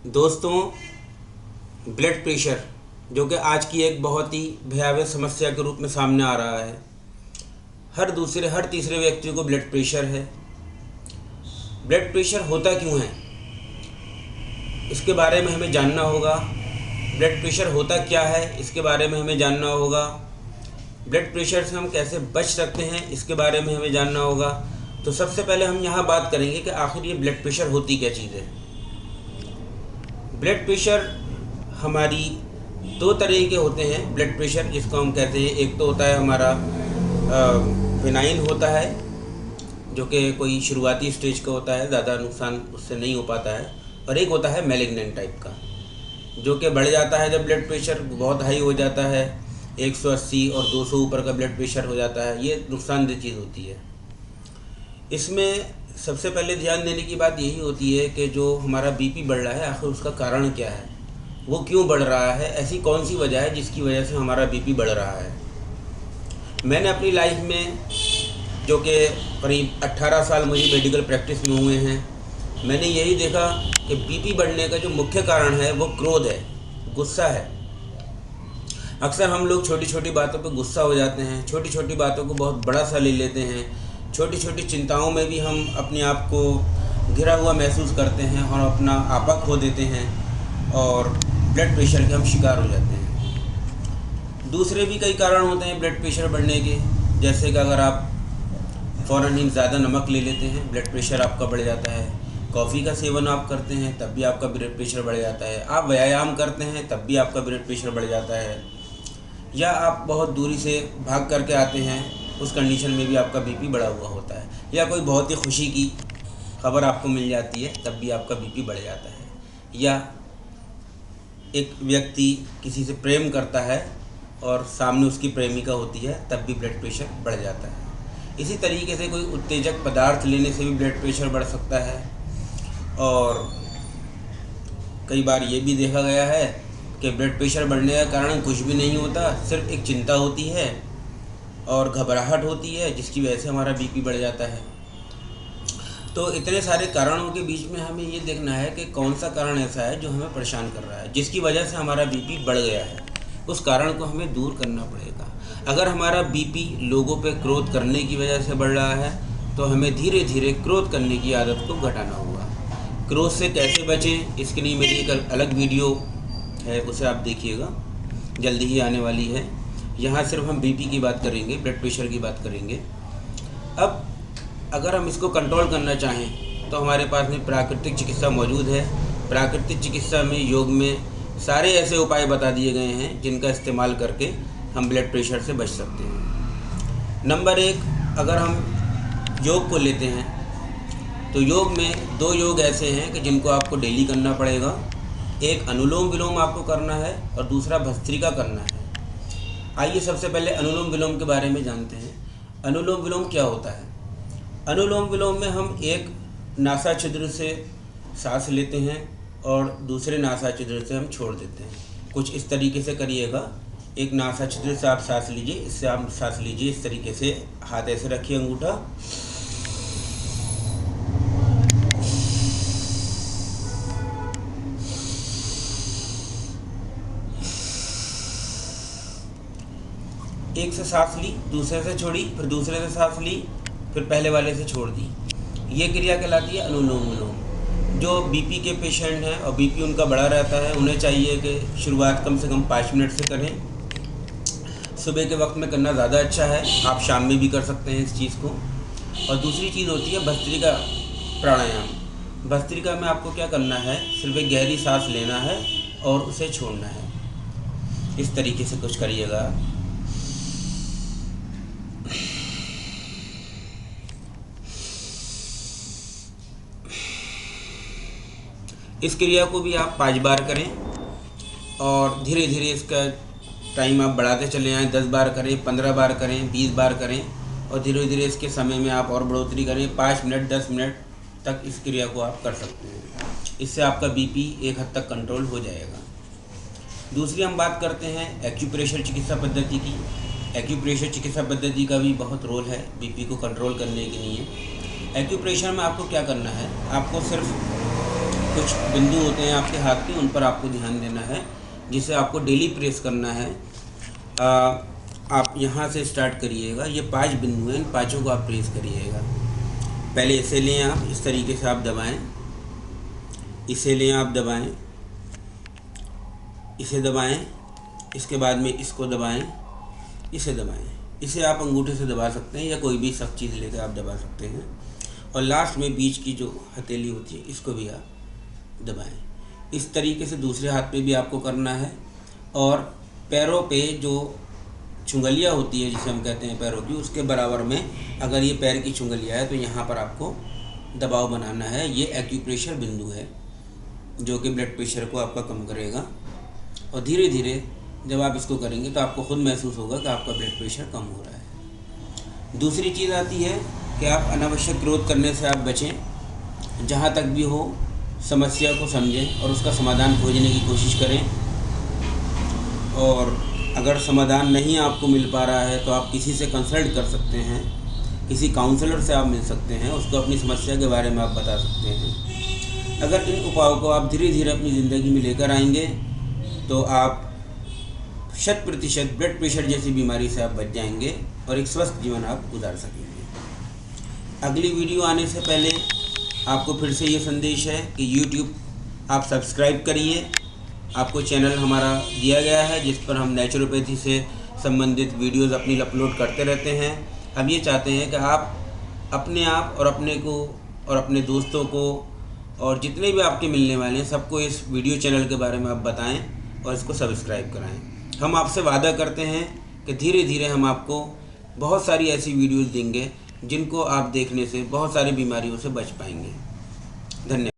दोस्तों, blood pressure जो कि आज की एक बहुत ही भयावह समस्या के रूप में सामने आ रहा है। हर तीसरे व्यक्ति को ब्लड प्रेशर है। ब्लड प्रेशर होता क्यों है, इसके बारे में हमें जानना होगा। ब्लड प्रेशर होता क्या है, इसके बारे में हमें जानना होगा। ब्लड प्रेशर से हम कैसे बच सकते हैं, इसके बारे में हमें जानना होगा। तो सबसे पहले हम यहाँ बात करेंगे कि आखिर ये ब्लड प्रेशर होती क्या चीज़ है। ब्लड प्रेशर हमारी दो तरह के होते हैं। ब्लड प्रेशर जिसको हम कहते हैं, एक तो होता है हमारा बिनाइन होता है, जो कि कोई शुरुआती स्टेज का होता है, ज़्यादा नुकसान उससे नहीं हो पाता है। और एक होता है मैलिग्नेंट टाइप का, जो कि बढ़ जाता है जब ब्लड प्रेशर बहुत हाई हो जाता है। 180 और 200 ऊपर का ब्लड प्रेशर हो जाता है। ये नुकसानदेह चीज़ होती है। इसमें सबसे पहले ध्यान देने की बात यही होती है कि जो हमारा बीपी बढ़ रहा है, आखिर उसका कारण क्या है, वो क्यों बढ़ रहा है, ऐसी कौन सी वजह है जिसकी वजह से हमारा बीपी बढ़ रहा है। मैंने अपनी लाइफ में, जो कि करीब 18 साल मुझे मेडिकल प्रैक्टिस में हुए हैं, मैंने यही देखा कि बीपी बढ़ने का जो मुख्य कारण है वो क्रोध है, गुस्सा है। अक्सर हम लोग छोटी छोटी बातों पे गुस्सा हो जाते हैं, छोटी छोटी बातों को बहुत बड़ा सा ले लेते हैं। छोटी छोटी चिंताओं में भी हम अपने आप को घिरा हुआ महसूस करते हैं और अपना आपा खो देते हैं और ब्लड प्रेशर के हम शिकार हो जाते हैं। दूसरे भी कई कारण होते हैं ब्लड प्रेशर बढ़ने के, जैसे कि अगर आप फ़ौरन ही ज़्यादा नमक ले लेते हैं, ब्लड प्रेशर आपका बढ़ जाता है। कॉफ़ी का सेवन आप करते हैं, तब भी आपका ब्लड प्रेशर बढ़ जाता है। आप व्यायाम करते हैं, तब भी आपका ब्लड प्रेशर बढ़ जाता है। या आप बहुत दूरी से भाग करके आते हैं, उस कंडीशन में भी आपका बीपी बढ़ा हुआ होता है। या कोई बहुत ही खुशी की खबर आपको मिल जाती है, तब भी आपका बीपी बढ़ जाता है। या एक व्यक्ति किसी से प्रेम करता है और सामने उसकी प्रेमिका होती है, तब भी ब्लड प्रेशर बढ़ जाता है। इसी तरीके से कोई उत्तेजक पदार्थ लेने से भी ब्लड प्रेशर बढ़ सकता है। और कई बार ये भी देखा गया है कि ब्लड प्रेशर बढ़ने का कारण कुछ भी नहीं होता, सिर्फ एक चिंता होती है और घबराहट होती है, जिसकी वजह से हमारा बीपी बढ़ जाता है। तो इतने सारे कारणों के बीच में हमें ये देखना है कि कौन सा कारण ऐसा है जो हमें परेशान कर रहा है, जिसकी वजह से हमारा बीपी बढ़ गया है। उस कारण को हमें दूर करना पड़ेगा। अगर हमारा बीपी लोगों पे क्रोध करने की वजह से बढ़ रहा है, तो हमें धीरे धीरे क्रोध करने की आदत को घटाना होगा। क्रोध से कैसे बचें, इसके लिए मेरी एक अलग वीडियो है, उसे आप देखिएगा, जल्दी ही आने वाली है। यहाँ सिर्फ हम बीपी की बात करेंगे, ब्लड प्रेशर की बात करेंगे। अब अगर हम इसको कंट्रोल करना चाहें तो हमारे पास में प्राकृतिक चिकित्सा मौजूद है। प्राकृतिक चिकित्सा में, योग में सारे ऐसे उपाय बता दिए गए हैं जिनका इस्तेमाल करके हम ब्लड प्रेशर से बच सकते हैं। नंबर 1, अगर हम योग को लेते हैं तो योग में 2 योग ऐसे हैं कि जिनको आपको डेली करना पड़ेगा। एक अनुलोम विलोम आपको करना है और दूसरा भस्त्रिका करना है। आइए सबसे पहले अनुलोम विलोम के बारे में जानते हैं। अनुलोम विलोम क्या होता है? अनुलोम विलोम में हम एक नासा छिद्र से सांस लेते हैं और दूसरे नासा छिद्र से हम छोड़ देते हैं। कुछ इस तरीके से करिएगा। एक नासा छिद्र से आप सांस लीजिए, इससे आप सांस लीजिए, इस तरीके से हाथ ऐसे रखिए, अंगूठा, एक से सांस ली, दूसरे से छोड़ी, फिर दूसरे से सांस ली, फिर पहले वाले से छोड़ दी। ये क्रिया कहलाती है अनुलोम विलोम। जो बीपी के पेशेंट हैं और बीपी उनका बढ़ा रहता है, उन्हें चाहिए कि शुरुआत कम से कम 5 मिनट से करें। सुबह के वक्त में करना ज़्यादा अच्छा है, आप शाम में भी कर सकते हैं इस चीज़ को। और दूसरी चीज़ होती है भस्त्रिका प्राणायाम। भस्त्रिका में आपको क्या करना है, सिर्फ एक गहरी सांस लेना है और उसे छोड़ना है। इस तरीके से कुछ करिएगा। इस क्रिया को भी आप 5 बार करें और धीरे धीरे इसका टाइम आप बढ़ाते चले आएँ। 10 बार करें, 15 बार करें, 20 बार करें और धीरे धीरे इसके समय में आप और बढ़ोतरी करें। 5 मिनट 10 मिनट तक इस क्रिया को आप कर सकते हैं। इससे आपका बीपी एक हद तक कंट्रोल हो जाएगा। दूसरी हम बात करते हैं एक्यूप्रेशर चिकित्सा पद्धति की। एक्यूप्रेशर चिकित्सा पद्धति का भी बहुत रोल है बीपी को कंट्रोल करने के लिए। एक्यूप्रेशर में आपको क्या करना है, आपको सिर्फ कुछ बिंदु होते हैं आपके हाथ के, उन पर आपको ध्यान देना है, जिसे आपको डेली प्रेस करना है। आप यहाँ से स्टार्ट करिएगा। ये 5 बिंदु हैं, इन 5 को आप प्रेस करिएगा। पहले इसे लें आप, इस तरीके से आप दबाएं, इसे लें आप, दबाएं, इसे दबाएं, इसके बाद में इसको दबाएं, इसे दबाएं। इसे आप अंगूठे से दबा सकते हैं या कोई भी सख्त चीज़ लेकर आप दबा सकते हैं। और लास्ट में बीच की जो हथेली होती है, इसको भी आप दबाएं। इस तरीके से दूसरे हाथ पे भी आपको करना है। और पैरों पे जो चुंगलिया होती है, जिसे हम कहते हैं पैरों की, उसके बराबर में अगर ये पैर की चुंगलिया है तो यहाँ पर आपको दबाव बनाना है। ये एक्यूप्रेशर बिंदु है जो कि ब्लड प्रेशर को आपका कम करेगा। और धीरे धीरे जब आप इसको करेंगे तो आपको खुद महसूस होगा कि आपका ब्लड प्रेशर कम हो रहा है। दूसरी चीज़ आती है कि आप अनावश्यक क्रोध करने से आप बचें। जहाँ तक भी हो समस्या को समझें और उसका समाधान खोजने की कोशिश करें। और अगर समाधान नहीं आपको मिल पा रहा है तो आप किसी से कंसल्ट कर सकते हैं, किसी काउंसलर से आप मिल सकते हैं, उसको अपनी समस्या के बारे में आप बता सकते हैं। अगर इन उपायों को आप धीरे धीरे अपनी ज़िंदगी में लेकर आएंगे तो आप 100% ब्लड प्रेशर जैसी बीमारी से आप बच जाएंगे और एक स्वस्थ जीवन आप गुजार सकेंगे। अगली वीडियो आने से पहले आपको फिर से ये संदेश है कि YouTube आप सब्सक्राइब करिए। आपको चैनल हमारा दिया गया है जिस पर हम नेचुरोपैथी से संबंधित वीडियोस अपनी अपलोड करते रहते हैं। हम ये चाहते हैं कि आप अपने आप और अपने को और अपने दोस्तों को और जितने भी आपके मिलने वाले हैं सबको इस वीडियो चैनल के बारे में आप बताएं और इसको सब्सक्राइब कराएं। हम आपसे वादा करते हैं कि धीरे धीरे हम आपको बहुत सारी ऐसी वीडियोस देंगे जिनको आप देखने से बहुत सारी बीमारियों से बच पाएंगे। धन्यवाद।